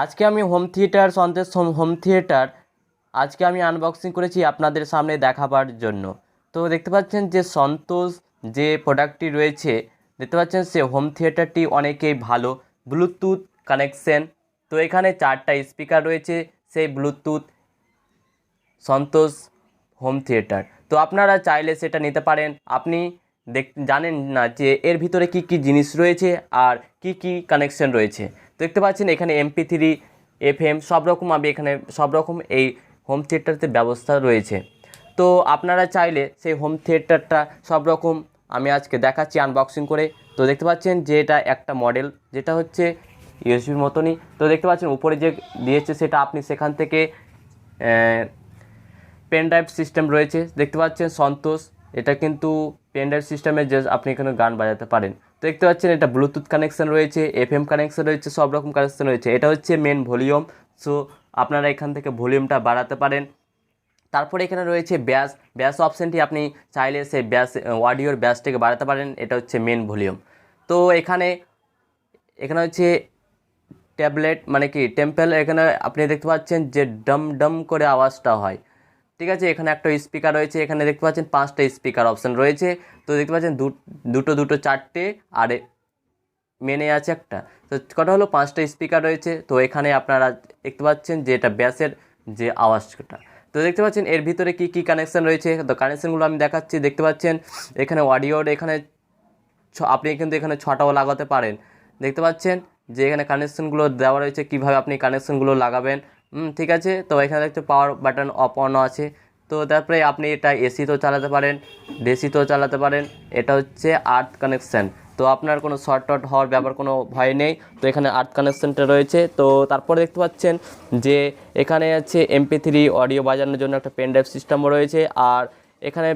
আজকে আমি home theatre সন্তেশ home theatre আজকে আমি আনবক্সিং করেছি আপনাদের সামনে দেখাবার জন্য। তো দেখতে পাচ্ছেন যে সন্তোষ যে প্রোডাক্টটি রয়েছে, দেখতে পাচ্ছেন সে হোম থিয়েটারটি অনেকেই ভালো ব্লুটুথ কানেকশন। তো এখানে 4টা স্পিকার রয়েছে সেই ব্লুটুথ সন্তোষ হোম থিয়েটার। তো আপনারা চাইলে সেটা নিতে পারেন। আপনি জানেন না যে এর ভিতরে কি কি জিনিস রয়েছে আর কি কি কানেকশন রয়েছে। দেখতে পাচ্ছেন এখানে MP3 FM সব রকম এখানে সব রকম এই হোম থিয়েটারতে ব্যবস্থা রয়েছে। তো আপনারা চাইলে সেই হোম থিয়েটারটা সব রকম আমি আজকে দেখাচ্ছি আনবক্সিং করে। তো দেখতে পাচ্ছেন যে এটা একটা মডেল, যেটা হচ্ছে ইউএসবির মতনই। তো দেখতে পাচ্ছেন উপরে যে দিয়েছে সেটা আপনি সেখান থেকে পেন ড্রাইভ সিস্টেম রয়েছে। দেখতে পাচ্ছেন সন্তোষ, এটা কিন্তু পেন ড্রাইভ সিস্টেমে যে আপনি এখানে গান বাজাতে পারেন। তো দেখতে পাচ্ছেন এটা ব্লুটুথ কানেকশন রয়েছে, FM কানেকশন রয়েছে, সব রকম কানেকশন রয়েছে। এটা হচ্ছে মেন ভলিউম, সো আপনারা এখান থেকে ভলিউমটা বাড়াতে পারেন। তারপরে এখানে রয়েছে ব্যাস অপশানটি, আপনি চাইলে সেই অডিওর ব্যাসটাকে বাড়াতে পারেন। এটা হচ্ছে মেন ভলিউম। তো এখানে হচ্ছে ট্যাবলেট মানে কি টেম্পেল, এখানে আপনি দেখতে পাচ্ছেন যে ডম ডম করে আওয়াজটা হয়। ঠিক আছে, এখানে একটা স্পিকার রয়েছে, এখানে দেখতে পাচ্ছেন 5টা স্পিকার অপশান রয়েছে। তো দেখতে পাচ্ছেন দুটো 4টে আর মেনে আছে একটা, তো কটা হলো 5টা স্পিকার রয়েছে। তো এখানে আপনারা দেখতে পাচ্ছেন যে এটা ব্যাসের যে আওয়াজটা। তো দেখতে পাচ্ছেন এর ভিতরে কি কি কানেকশান রয়েছে। তো কানেকশানগুলো আমি দেখাচ্ছি। দেখতে পাচ্ছেন এখানে অডিওর এখানে আপনি কিন্তু এখানে 6টাও লাগাতে পারেন। দেখতে পাচ্ছেন যে এখানে কানেকশানগুলো দেওয়া রয়েছে, কীভাবে আপনি কানেকশানগুলো লাগাবেন। ঠিক আছে, তো এখানে দেখতে পাওয়ার বাটন অফ অন আছে। তো তারপরে আপনি এটা এসিতেও চালাতে পারেন, ডিসিতেও চালাতে পারেন। এটা হচ্ছে আর্থ কানেকশান, তো আপনার কোনো শর্ট টট হওয়ার ব্যাপার কোনো ভয় নেই। তো এখানে আর্থ কানেকশানটা রয়েছে। তো তারপরে দেখতে পাচ্ছেন যে এখানে আছে MP3 অডিও বাজানোর জন্য একটা পেন ড্রাইভ সিস্টেমও রয়েছে। আর এখানে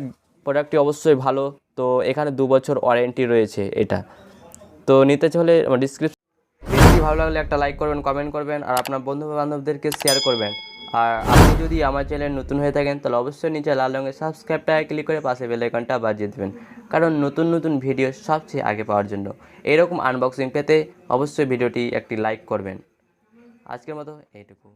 প্রোডাক্টটি অবশ্যই ভালো। তো এখানে 2 বছর ওয়ারেন্টি রয়েছে এটা। তো নিতে চলে ডিসক্রিপশন। ভিডিওটি ভালো লাগলে একটা লাইক করবেন, কমেন্ট করবেন আর আপনার বন্ধু বান্ধবদেরকে শেয়ার করবেন। আর আপনি যদি আমার চ্যানেল নতুন হয়ে থাকেন তাহলে অবশ্যই নিচে লাল রঙের সাবস্ক্রাইবটা ক্লিক করে পাশে বেল আইকনটা বাজিয়ে দেবেন, কারণ নতুন নতুন ভিডিও সবচেয়ে আগে পাওয়ার জন্য। এরকম আনবক্সিং পেতে অবশ্যই ভিডিওটি একটি লাইক করবেন। আজকের মতো এইটুকু।